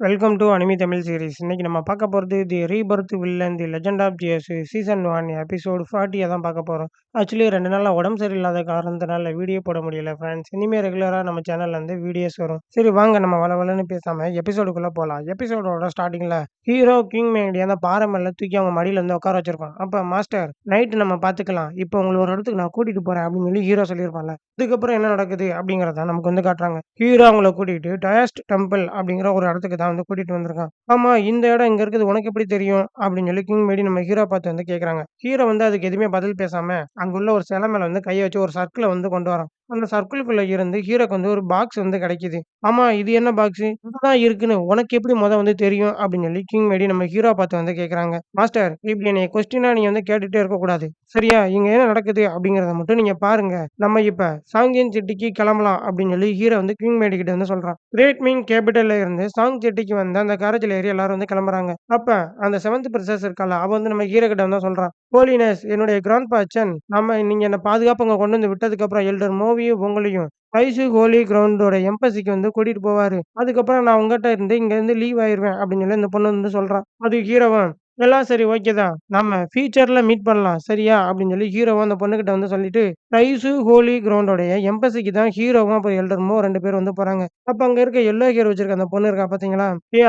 Welcome to anime Tamil series. இன்னைக்கு நம்ம பார்க்க போறது the rebirth villain the legend of Zeus season 1 episode 40 தான் பார்க்க போறோம். ஆக்சுவலி 2 நாளா உடம்பு சரியில்லாத காரணத்தினால வீடியோ போட முடியல ஃப்ரெண்ட்ஸ். இனிமே ரெகுலரா நம்ம சேனல்ல இருந்து வீடியோஸ் வரும். சரி வாங்க நம்ம வளவளன்னு பேசாம எபிசோடுக்குள்ள போலாம். எபிசோடோட ஸ்டார்டிங்ல ஹீரோ கிங் மேடி அந்த பாறை மேல தூக்கி அவங்க மடியில இருந்து உட்கார வச்சிருப்பான். அப்ப மாஸ்டர் நைட் நம்ம பார்த்துக்கலாம். இப்போ உங்களை ஒரு இடத்துக்கு நான் கூட்டிட்டு போறேன் அப்படின்னு சொல்லி ஹீரோ சொல்லியிருப்பான்ல. அதுக்கப்புறம் என்ன நடக்குது அப்படிங்கிறத நமக்கு வந்து காட்டுறாங்க. ஹீரோ அவங்கள கூட்டிட்டு டயஸ்ட் டெம்பிள் அப்படிங்கிற ஒரு இடத்துக்கு தான் வந்து கூட்டிட்டு வந்திருக்கான். ஆமா இந்த இடம் இங்க இருக்குது உனக்கு எப்படி தெரியும் அப்படின்னு சொல்லி கிங் மேடி நம்ம ஹீரோ பார்த்து வந்து கேக்குறாங்க. ஹீரோ வந்து அதுக்கு எதுவுமே பதில் பேசாம அங்குள்ள ஒரு சிலை மேல வந்து கையை வச்சு ஒரு சர்க்கிளை வந்து கொண்டு வரான். அந்த சர்க்கிள்குள்ள இருந்து ஹீரோக்கு வந்து ஒரு பாக்ஸ் வந்து கிடைக்குது. ஆமா இது என்ன பாக்ஸ் இதுதான் இருக்குன்னு உனக்கு எப்படி வந்து தெரியும் அப்படின்னு சொல்லி கிங் மேடி நம்ம ஹீரோ பார்த்து வந்து கேக்குறாங்க. மாஸ்டர் இப்படி என்னைய கொஸ்டினா நீங்க வந்து கேட்டுட்டே இருக்க கூடாது சரியா, இங்க என்ன நடக்குது அப்படிங்கறத மட்டும் நீங்க பாருங்க. நம்ம இப்ப சாங்கியன் சிட்டிக்கு கிளம்பலாம் அப்படின்னு சொல்லி ஹீரோ வந்து கிங் மேடி கிட்ட வந்து சொல்றான். கிரேட் மீன் கேபிட்டல்ல இருந்து சாங் சிட்டிக்கு வந்து அந்த கேரேஜ்ல ஏறி எல்லாரும் வந்து கிளம்புறாங்க. அப்ப அந்த செவன்த் பிரின்சஸ் இருக்கால அவ வந்து நம்ம ஹீரோ கிட்ட வந்து சொல்றான். ஹோலினஸ் என்னுடைய கிராண்ட் பாச்சன் நீங்க என்ன பாதுகாப்பு அங்க கொண்டு வந்து விட்டதுக்கு அப்புறம் எல்டர் மூவியும் உங்களையும் ரைசு ஹோலி கிரவுண்டோட எம்பசிக்கு வந்து கூட்டிட்டு போவாரு. அதுக்கப்புறம் நான் உங்ககிட்ட இருந்து இங்க இருந்து லீவ் ஆயிருவேன் அப்படின்னு சொல்லி இந்த பொண்ணு வந்து சொல்றான். அது ஹீரோவன் எல்லாம் சரி ஓகே தான். நம்ம ஃபியூச்சர்ல மீட் பண்ணலாம் சரியா அப்படின்னு சொல்லி ஹீரோவும் அந்த பொண்ணுகிட்ட வந்து சொல்லிட்டு ரைசு ஹோலி கிரவுண்டோடைய எம்பசிக்கு தான் ஹீரோவும் அப்புறம் எல்டர்மோ 2 பேர் வந்து போறாங்க. அப்ப அங்க இருக்க எல்லோ ஹேர் வச்சிருக்க அந்த பொண்ணு இருக்கா பாத்தீங்களா,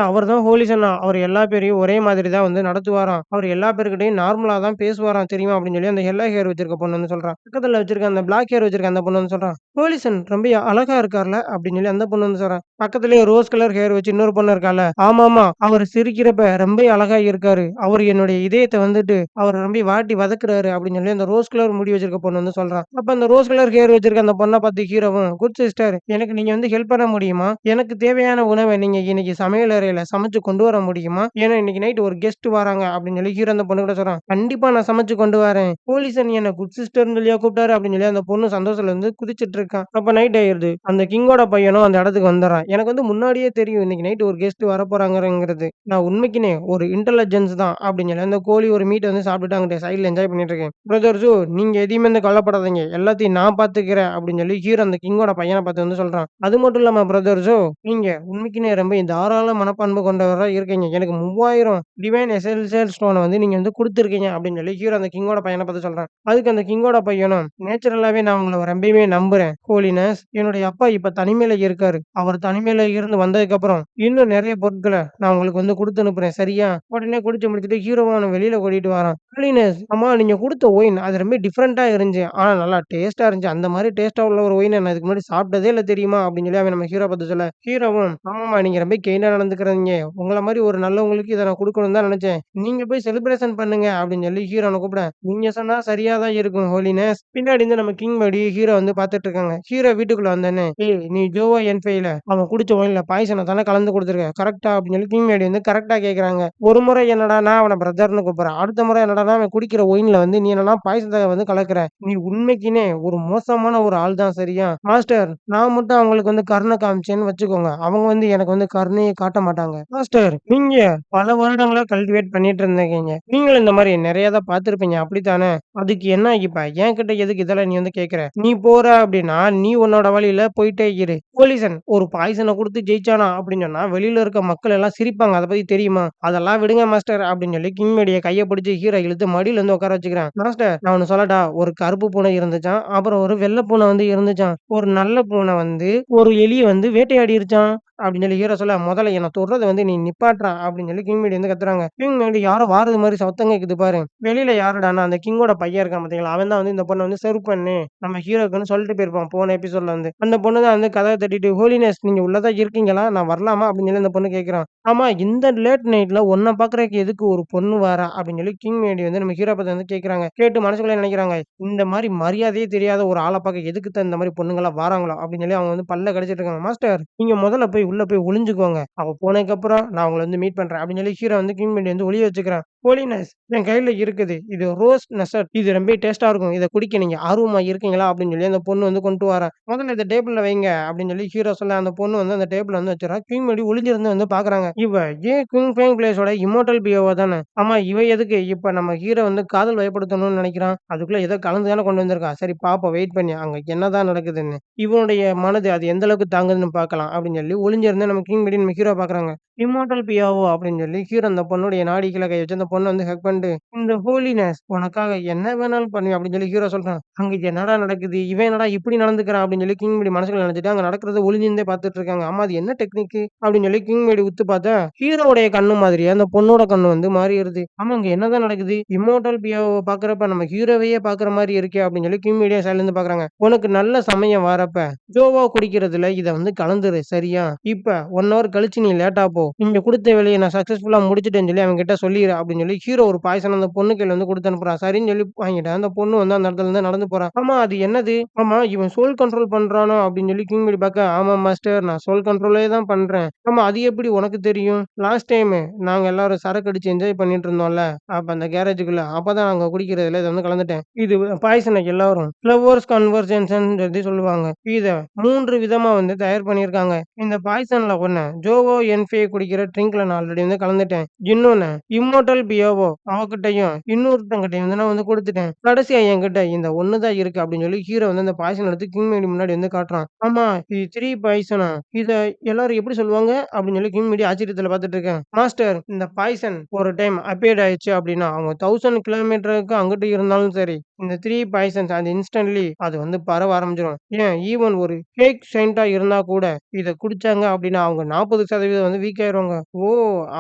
அவர் தான் ஹோலி சொன்னா. அவர் எல்லா பேரையும் ஒரே மாதிரி தான் வந்து நடத்துவாராம். அவர் எல்லா பேருக்கிட்டையும் நார்மலா தான் பேசுவாராம் தெரியுமா அப்படின்னு சொல்லி அந்த எல்லோ ஹேர் வச்சிருக்க பொண்ணு வந்து சொல்றான். பக்கத்துல வச்சிருக்க அந்த பிளாக் ஹேர் வச்சிருக்க அந்த பொண்ணு வந்து சொல்றான். ஹோலிசன் ரொம்ப அழகா இருக்கார்ல அப்படின்னு சொல்லி அந்த பொண்ணு வந்து சொல்றான். பக்கத்துலயே ரோஸ் கலர் ஹேர் வச்சு இன்னொரு பொண்ணு இருக்கால, ஆமாமா அவர் சிரிக்கிறப்ப ரொம்ப அழகா இருக்காரு. அவர் என்னுடைய இதயத்தை வந்துட்டு அவர் ரொம்ப வாட்டி வதக்குறாரு அப்படின்னு சொல்லி அந்த ரோஸ் கலர் முடி வச்சிருக்க பொண்ணு வந்து சொல்றான். அப்ப அந்த ரோஸ் கலர் ஹேர் வச்சிருக்க அந்த பொண்ணை பார்த்து ஹீரோவும் குட் சிஸ்டர் எனக்கு நீங்க வந்து ஹெல்ப் பண்ண முடியுமா, எனக்கு தேவையான உணவை நீங்க இன்னைக்கு சமையல் அறையில சமைச்சு கொண்டு வர முடியுமா, ஏன்னா இன்னைக்கு நைட் ஒரு கெஸ்ட் வராங்க அப்படின்னு சொல்லி ஹீரோ அந்த பொண்ணு கூட சொல்றான். கண்டிப்பா நான் சமைச்சு கொண்டு வரேன். போலீசன் என்ன குட் சிஸ்டர்னு சொல்லியா கூப்பிட்டாரு அப்படின்னு சொல்லி அந்த பொண்ணு சந்தோஷத்துல இருந்து குதிச்சிட்டு இருக்கான். அப்ப நைட் ஆயிருது. அந்த கிங்கோட பையனும் அந்த இடத்துக்கு வந்துடுறான். எனக்கு வந்து முன்னாடியே தெரியும் இன்னைக்கு நைட் ஒரு கெஸ்ட் வரப்போறாங்கங்கிறது. நான் உண்மைக்குனே ஒரு இன்டெலிஜென்ஸ் தான் அப்படின்னு சொல்லி அந்த கோழி ஒரு மீட் வந்து சாப்பிட்டுட்டு அங்கிட்ட சைடுல என்ஜாய் பண்ணிட்டு இருக்கேன். பிரதர்ஸு நீங்க எதையுமே வந்து கவலைப்படாதீங்க, எல்லாத்தையும் நான் பாத்துக்கிறேன் அப்படின்னு சொல்லி ஹீரோ அந்த கிங்கோட பையனை பார்த்து வந்து சொல்றான். அது மட்டும் இல்லாம பிரதர்ஸோ நீங்க உண்மைக்குனே ரொம்ப தாராள மனப்பான்பு கொண்டவரா இருக்கீங்க. எனக்கு 3000 டிவைன் எசென்சியல் ஸ்டோனை வந்து நீங்க வந்து கொடுத்துருக்கீங்க அப்படின்னு சொல்லி ஹீரோ அந்த கிங்கோட பையனை பார்த்து சொல்றான். அதுக்கு அந்த கிங்கோட பையனும் நேச்சுரலாவே நான் உங்களை ரொம்பவே நம்புறேன் ஹோலினஸ். என்னுடைய அப்பா இப்ப தனிமையில இருக்காரு. அவர் தனிமையில இருந்து வந்ததுக்கு அப்புறம் இன்னும் நிறைய பொருட்களை நான் உங்களுக்கு வந்து கொடுத்து அனுப்புறேன் சரியா. உடனே குடிச்சு முடிச்சுட்டு ஹீரோவை அவனை வெளியில கூட்டிட்டு வரான். ஹோலினஸ் அம்மா நீங்க கொடுத்த ஒயின் அது ரொம்ப டிஃப்ரெண்டா இருந்துச்சு, ஆனா நல்லா டேஸ்டா இருந்துச்சு. அந்த மாதிரி டேஸ்டா உள்ள ஒரு ஒயின் நான் இதுக்கு முன்னாடி சாப்பிட்டதே இல்லை தெரியுமா அப்படின்னு சொல்லி அவன் நம்ம ஹீரோ பார்த்து சொல்ல, ஹீரோவும் ஆமாமா நீங்க ரொம்ப கெயினா நடந்துக்கிறீங்க, உங்களை மாதிரி ஒரு நல்லவங்களுக்கு இதை நான் கொடுக்கணும் தான் நினைச்சேன், நீங்க போய் செலிப்ரேஷன் பண்ணுங்க அப்படின்னு சொல்லி ஹீரோனை கூப்பிட, நீங்க சொன்னா சரியா தான் இருக்கும் ஹோலினஸ். பின்னாடி இருந்து நம்ம கிங் படி ஹீரோ வந்து பாத்துட்டு இருக்காங்க. ஹீரோ வீட்டுக்குள்ள வந்தோடனே ஏய் நீ ஜோவா என்ஃபைல அவன் குடிச்ச ஒயின்ல பாய்சனை தானே கலந்து கொடுத்துருக்க கரெக்டா அப்படின்னு சொல்லி கிங் மேடி வந்து கரெக்டா கேக்குறாங்க. ஒரு முறை என்னடா நான் அவனை பிரதர்னு கூப்பிடுறேன், அடுத்த முறை என்னடா அவன் குடிக்கிற ஒயின்ல வந்து நீ என்னன்னா பாய்சத்தை வந்து கலக்குற, நீ உண்மைக்குனே ஒரு மோசமான ஒரு ஆள் தான் சரியா. மாஸ்டர் நான் மட்டும் அவங்களுக்கு வந்து கருணை காமிச்சேன்னு வச்சுக்கோங்க, அவங்க வந்து எனக்கு வந்து கருணையை காட்ட மாட்டாங்க. மாஸ்டர் நீங்க பல வருடங்களா கல்டிவேட் பண்ணிட்டு இருந்தீங்க, நீங்களும் இந்த மாதிரி நிறைய தான் பார்த்திருப்பீங்க அப்படித்தானே, அதுக்கு என்ன இப்ப என்கிட்ட எதுக்கு இதெல்லாம் நீ வந்து கேக்குற, நீ போற அப்படின்னா நீ உன்னோட வழியில போயிட்டே இரு. போலீசன் ஒரு பாய்சனை கொடுத்து ஜெயிச்சானா அப்படின்னு சொன்னா வெளியில இருக்க மக்கள் எல்லாம் சிரிப்பாங்க, அதை பத்தி தெரியுமா, அதெல்லாம் விடுங்க மாஸ்டர் அப்படின்னு சொல்லி கிங் மேடிய கையை பிடிச்சு ஹீரோ இழுத்து மடியில இருந்து உட்கார வச்சுக்கிறான். மாஸ்டர் நான் ஒன்னு சொல்லட்டா, ஒரு கருப்பு பூனை இருந்துச்சான், அப்புறம் ஒரு வெள்ளை பூனை வந்து இருந்துச்சான், ஒரு நல்ல பூனை வந்து ஒரு எலியை வந்து வேட்டையாடிருச்சான் அப்படின்னு சொல்லி ஹீரோ சொல்ல, முதல்ல என்ன தொடுறதை வந்து நீ நிப்பாட்றா அப்படின்னு சொல்லி கிங் மேடி வந்து கத்துறாங்க. கிங் மேடி யாரோ வாரது மாதிரி சத்தம் கேக்குது பாரு, வெளியில யாருடானா அந்த கிங்கோட பையன் இருக்கான் பாத்தீங்களா, அவன் தான் வந்து இந்த பொண்ணை வந்து சர்வ் பண்ணு நம்ம ஹீரோக்குன்னு சொல்லிட்டு போயிருப்பான் போன எபிசோட்ல வந்து. அந்த பொண்ணு தான் வந்து கதவை தட்டிட்டு ஹோலினஸ் நீங்க உள்ளதான் இருக்கீங்களா, நான் வரலாமா அப்படின்னு சொல்லி அந்த பொண்ணு கேட்கிறான். ஆமா இந்த லேட் நைட்ல உன்னை பாக்குறதுக்கு எதுக்கு ஒரு பொண்ணு வாரா அப்படின்னு சொல்லி கிங் மேடி வந்து நம்ம ஹீரோ பத்தி வந்து கேட்கறாங்க. கேட்டு மனசுக்குள்ள நினைக்கிறாங்க, இந்த மாதிரி மரியாதையே தெரியாத ஒரு ஆளை பார்க்க எதுக்கு தான் இந்த மாதிரி பொண்ணுங்களா வாராங்களோ அப்படின்னு சொல்லி அவங்க வந்து பல்ல கடிச்சிட்டு இருக்காங்க. மாஸ்டர் நீங்க முதல்ல போய் உள்ள போய் ஒளிஞ்சுக்கோங்க, அவ போனதுக்கு அப்புறம் நான் உங்களை வந்து மீட் பண்றேன் அப்படின்னு சொல்லி ஹீரோ வந்து கிங் மேடி வந்து ஒளிய வச்சுக்கிறான். ஹோலினஸ் என் கையில இருக்குது. இது ரோஸ் நெசட். இது ரொம்ப டேஸ்ட்டா இருக்கும். இத குடிக்க நீங்க ஆர்வமா இருக்கீங்களா? அப்படின்னு சொல்லி அந்த பொண்ணு வந்து கொண்டு வரா. முதல்ல இத டேபிள்ல வைங்க அப்படின்னு சொல்லி ஹீரோ சொல்ல அந்த பொண்ணு வந்து அந்த டேபிள்ல வந்து வச்சுர்றா. கிங் மேடி ஒளிஞ்சிருந்து வந்து பார்க்குறாங்க. இவ ஏன் குயின் ஃபேங் பிளேஸோட இம்மோர்டல் பியோவ தானே. ஆமா இவ எதுக்கு இப்ப நம்ம ஹீரோ வந்து காதல் வயப்படுத்தணும்னு நெனைக்கிறான். அதுக்குள்ள ஏதோ கலந்து தானே கொண்டு வந்திருக்கா. சரி பாப்போம் வெயிட் பண்ணி அங்க என்னதான் நடக்குதுன்னு. இவனுடைய மனது அது எந்த அளவுக்கு தாங்குதுன்னு பார்க்கலாம் அப்படின்னு சொல்லி ஒளிஞ்சிருந்து நம்ம கிங் மேடி நம்ம ஹீரோ பார்க்குறாங்க. இம்மோர்டல் பியாவோ அப்படின்னு சொல்லி ஹீரோ அந்த பொண்ணுடைய நாடிக்குள்ள கை வச்சு அந்த பொண்ண வந்து ஹக் பண்ணிட்டு, "இந்த ஹோலினஸ் உனக்காக என்ன வேணாலும் பண்ணுவேன்" அப்படின்னு சொல்லி ஹீரோ சொல்றான். அங்க என்னடா நடக்குது? இவன் என்னடா இப்படி நடந்துக்கிறான் அப்படின்னு சொல்லி கிங் மேடி மனசுக்குள்ள நினைச்சுட்டு அங்க நடக்கிறத ஒளிஞ்சிருந்தே பார்த்துட்டு இருக்காங்க. ஆமா அது என்ன டெக்னிக்கு? அப்படின்னு சொல்லி கிங் மேடி உத்து பார்த்தா, ஹீரோவுடைய கண்ணு மாதிரியே அந்த பொண்ணோட கண்ணு வந்து மாறிருது. ஆமா அங்க என்னதான் நடக்குது? இம்மோர்டல் பியாவோ பார்க்குறப்ப நம்ம ஹீரோவையே பார்க்குற மாரி இருக்கே அப்படின்னு சொல்லி கிங் மேடியா சைடுல இருந்து பார்க்குறாங்க. "உனக்கு நல்ல சமயம் வரப்ப ஜோவோ குடிக்கிறதுல இத வந்து கலந்துரு சரியா? இப்ப 1 ஹவர் கழிச்சு நீ லேட்டா போ. நீங்க குடுத்த வேலைய நான் சக்சஸ்ஃபுல்லா முடிச்சுட்டேன்னு சொல்லி அவன்கிட்ட சொல்லிரு" அப்படின்னு சொல்லி ஹீரோ ஒரு பாய்சன் அந்த பொண்ணு கையில வந்து குடுத்து அனுப்புறான். சரின்னு சொல்லி வாங்கிட்டு அந்த பொண்ணு வந்து அந்த இடத்துல இருந்து நடந்து போறா. ஆமா அது என்னது? ஆமா இவன் சோல் கண்ட்ரோல் பண்றானோ அப்படின்னு சொல்லி கிங் மேடி பார்க்க, "ஆமா மாஸ்டர் நான் சோல் கண்ட்ரோலே தான் பண்றேன்." "ஆமா அது எப்படி உனக்கு தெரியும்?" "லாஸ்ட் டைமு நாங்க எல்லாரும் சரக்கு அடிச்சு என்ஜாய் பண்ணிட்டு இருந்தோம்ல, அப்ப அந்த கேரேஜுக்குள்ள அப்பதான் நாங்க குடிக்கிறதுல இத வந்து கலந்துட்டேன். இது பாய்சன எல்லாரும் ஃப்ளவர்ஸ் கன்வர்ஜென்ஷன் சொல்லி சொல்லுவாங்க. இத 3 விதமா வந்து தயார் பண்ணியிருக்காங்க. இந்த பாய்சன்ல ஒண்ணு ஜோவோ என்ஃபே குடிக்கிற ட்ரிங்க்ல நான் ஆல்ரெடி வந்து கலந்துட்டேன். இன்னொன்னு இம்மோர்டல் பியோவோ அவகிட்டயும் இன்னொருத்தங்கிட்டயும் வந்து நான் வந்து குடுத்துட்டேன். கடைசியா என்கிட்ட இந்த ஒண்ணு தான் இருக்கு அப்படின்னு சொல்லி ஹீரோ வந்து அந்த பாய்சன் எடுத்து கிங் மேடி முன்னாடி வந்து காட்டுறான். ஆமா இது 3 பாய்சனா? இத எல்லாரும் எப்படி சொல்லுவாங்க? அப்படின்னு சொல்லி கிங் மேடி ஆச்சரியத்துல பார்த்துட்டு இருக்கேன். மாஸ்டர் இந்த பாய்சன் ஒரு டைம் அப்பியர்ட் ஆயிடுச்சு அப்படின்னா அவங்க 1000 கிலோமீட்டருக்கு அங்கிட்டு இருந்தாலும் சரி, இந்த 3 பாய்சன்ஸ் அது இன்ஸ்டன்ட்லி அது வந்து பரவ ஆரம்பிச்சுரும். ஏன் ஈவன் ஒரு ஃபேக் செயின்ட்டா இருந்தா கூட இத குடிச்சாங்க அப்டின்னா, அவங்க 40% வந்து வீக் ஆயிருவாங்க. ஓ!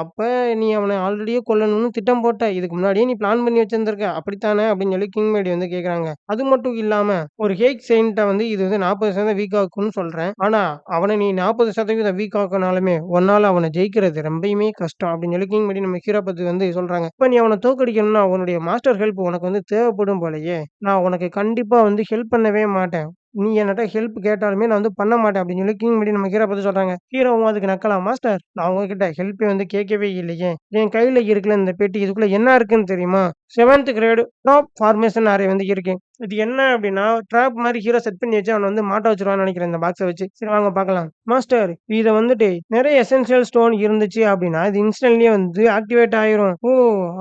அப்ப நீ அவன ஆல்ரெடியே கொல்லணும்னு திட்டம் போட்ட. இதுக்கு முன்னாடியே நீ பிளான் பண்ணி வச்சிருந்திருக்க. அப்படித்தானே? அப்படின்னு சொல்லி கிங் மேடி வந்து கேட்கறாங்க. அது மட்டும் இல்லாம ஒரு ஃபேக் செயின்ட்ட வந்து இது வந்து 40% வீக் ஆக்கும்னு சொல்றேன். ஆனா, அவன நீ 40% வீக் ஆக்குனாலுமே, உன்னால அவன ஜெயிக்கிறது ரொம்பயுமே கஷ்டம் அப்படின்னு சொல்லி கிங் மேடி நம்ம ஹீரோ பத்தி வந்து சொல்றாங்க. இப்ப நீ அவன தோற்கடிக்கணும்னா, உன்னுடைய மாஸ்டர் ஹெல்ப் உனக்கு வந்து தேவைப்படும் போலயே. நான் உனக்கு கண்டிப்பா வந்து ஹெல்ப் பண்ணவே மாட்டேன். நீ என்னட்ட ஹெல்ப் கேட்டாலுமே நான் வந்து பண்ண மாட்டேன் அப்படின்னு சொல்லி கிங் மேடி நம்ம ஹீரோ பத்தி சொல்றாங்க. ஹீரோவும் அதுக்கு நக்கலா, மாஸ்டர் நான் உங்ககிட்ட ஹெல்ப்பே வந்து கேட்கவே இல்லையே. என் கையில இருக்குல்ல இந்த பெட்டி இதுக்குள்ள என்ன இருக்குன்னு தெரியுமா? 7த் கிரேட் டாப் ஃபார்மேஷன் அரே வந்து இருக்கு. இது என்ன அப்படின்னா, ட்ராப் மாரி ஹீரோ செட் பண்ணி வச்சு அவன வந்து மாட்ட வச்சுருவான்னு நெனைக்கிறேன் இந்த பாக்ஸ வச்சு. சரி வாங்க பார்க்கலாம். மாஸ்டர் இத வந்துட்டு நெறைய எசென்ஷியல் ஸ்டோன் இருந்துச்சு அப்படின்னா, இது இன்ஸ்டன்ட்லயே வந்து ஆக்டிவேட் ஆயிரும். ஓ!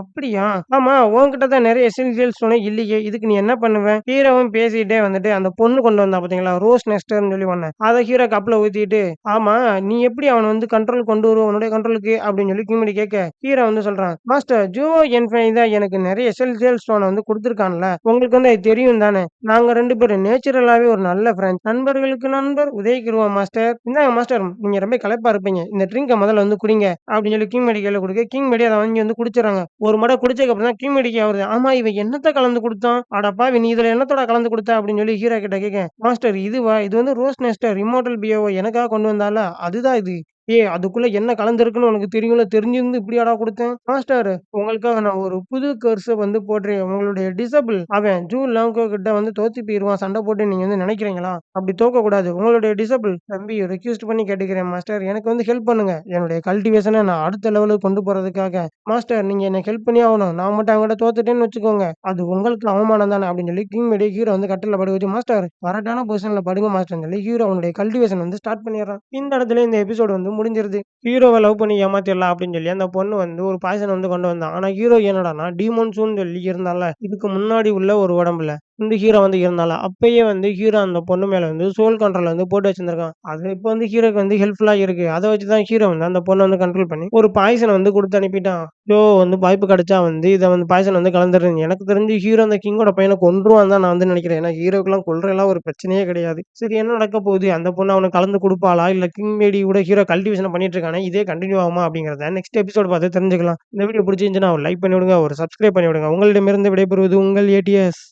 அப்படியா? ஆமா உன்கிட்ட தான் நெறைய எசென்ஷியல் ஸ்டோனே இல்லையே. இதுக்கு நீ என்ன பண்ணுவ? ஹீரோவும் பேசிட்டே வந்துட்டு அந்த பொண்ணு கொண்டு வந்தா பார்த்தீங்களா? ரோஸ் நெஸ்டர்ன்னு சொல்லி ஒண்ணு. அத ஹீரோ கப்ல ஊத்திட்டு, ஆமா நீ எப்படி அவன வந்து கண்ட்ரோல் கொண்டு வருவ உன்னுடைய கண்ட்ரோலுக்கு அப்படின்னு சொல்லி கிங்மேடி கேட்க, ஹீரோ வந்து சொல்றான், மாஸ்டர் ஜூவோ என்ஃபை தான் எனக்கு நெறைய எசென்ஷியல் ஸ்டோன வந்து குடுத்துருக்கான்ல. உங்களுக்கு வந்து அது தெரியும் தானே. நாங்க 2 பேரும் நேச்சுரலாவே ஒரு நல்ல ஃப்ரெண்ட்ஸ். நண்பர்களுக்கு நண்பர் உதவிக்குருவோம் மாஸ்டர். இந்தாங்க மாஸ்டர் நீங்க ரொம்ப களைப்பா இருப்பீங்க. இந்த ட்ரிங்க முதல்ல வந்து குடிங்க அப்படின்னு சொல்லி கிங்மேடி கையில குடுக்க, கிங்மேடி அத வாங்கி வந்து குடிச்சுர்றாங்க. ஒரு மடக்கு குடிச்சதுக்கு அப்புறம் தான் கிங்மேடிக்கு வருது. ஆமா இவன் என்னத்த கலந்து குடுத்தான்? அட பாவி நீ இதுல என்னத்தடா கலந்து குடுத்த? அப்படின்னு சொல்லி ஹீரோ கிட்ட கேட்க, மாஸ்டர் இதுவா? இது வந்து ரோஸ் நெஸ்டர் இம்மோர்டல் பியோவ எனக்காக கொண்டு வந்தால, அதுதான் இது. ஏய் அதுக்குள்ள என்ன கலந்திருக்குன்னு உனக்கு தெரியும்ல. தெரிஞ்சிருந்து இப்படியாடா குடுத்தேன்? மாஸ்டர் உங்களுக்காக நான் ஒரு புது கர்ஸ வந்து போடுறேன். உங்களுடைய டிசபிள் அவன் ஜூ லாங்கோ கிட்ட வந்து தோத்து போயிருவான் சண்டை போட்டு நீங்க வந்து நினைக்கிறீங்களா? அப்படி தோக்கக்கூடாது. உங்களுடைய டிசபிள் தம்பி ரிக்வெஸ்ட் பண்ணி கேட்டுக்கிறேன் மாஸ்டர். எனக்கு வந்து ஹெல்ப் பண்ணுங்க. என்னுடைய கல்டிவேஷன நான் அடுத்த லெவலுக்கு கொண்டு போறதுக்காக. மாஸ்டர் நீங்க எனக்கு ஹெல்ப் பண்ணியே ஆகணும். நான் மட்டும் அவன்கிட்ட தோத்துட்டேன்னு வச்சுக்கோங்க. அது உங்களுக்கு அவமானம் தானே அப்படின்னு சொல்லி கிங் மேடி ஹீரோ வந்து கட்டில்ல படுக்க வச்சு, மாஸ்டர் கரெக்டான பொசிஷன்ல படுங்க மாஸ்டர்ன்னு சொல்லி ஹீரோ அவனுடைய கல்டிவேஷன் வந்து ஸ்டார்ட் பண்ணிடுறான். இந்த இடத்துல இந்த எபிசோட் வந்து முடிஞ்சிருது. ஹீரோவ லவ் பண்ணி ஏமாத்திரலாம் அப்படின்னு சொல்லி அந்த பொண்ணு வந்து ஒரு பாய்சன் வந்து கொண்டு வந்தான். ஆனா ஹீரோ என்னடான்னா டீமோன்ஸுன்னு சொல்லி இருந்தான்ல, இதுக்கு முன்னாடி உள்ள ஒரு உடம்புல இந்த ஹீரோ வந்து இருந்தான்ல, அப்பயே வந்து ஹீரோ அந்த பொண்ணு மேல வந்து சோல் கண்ட்ரோல் வந்து போட்டு வச்சிருந்திருக்கான். அது இப்ப வந்து ஹீரோக்கு வந்து ஹெல்ப்ஃபுல்லா இருக்கு. அத வச்சு தான் ஹீரோ வந்து அந்த பொண்ண வந்து கண்ட்ரோல் பண்ணி ஒரு பாய்சன வந்து குடுத்து அனுப்பிட்டான். வந்து வாய்ப்பு கிடைச்சா வந்து இத வந்து பாய்சன் வந்து கலந்துருங்க. எனக்கு தெரிஞ்சு ஹீரோ அந்த கிங்கோட பையன கொன்றுவான்னு தான் நான் வந்து நினைக்கிறேன். ஏன்னா ஹீரோக்குலாம் கொல்றதெல்லாம் ஒரு பிரச்சனையே கிடையாது. சரி என்ன நடக்க போகுது? அந்த பொண்ணு அவனுக்கு கலந்து குடுப்பாளா? இல்ல கிங் மேடி கூட ஹீரோ கல்டிவேஷன் பண்ணிட்டு இருக்கானே, இதே கன்டின்யூ ஆகுமா? அப்படிங்கிறத நெக்ஸ்ட் எபிசோட் பார்த்து தெரிஞ்சுக்கலாம். இந்த வீடியோ பிடிச்சிருந்துச்சுன்னா ஒரு லைக் பண்ணி விடுங்க. ஒரு சப்ஸ்கிரைப் பண்ணி விடுங்க. உங்களிடமிருந்து விடைபெறுவது உங்கள் ஏடிஎஸ்.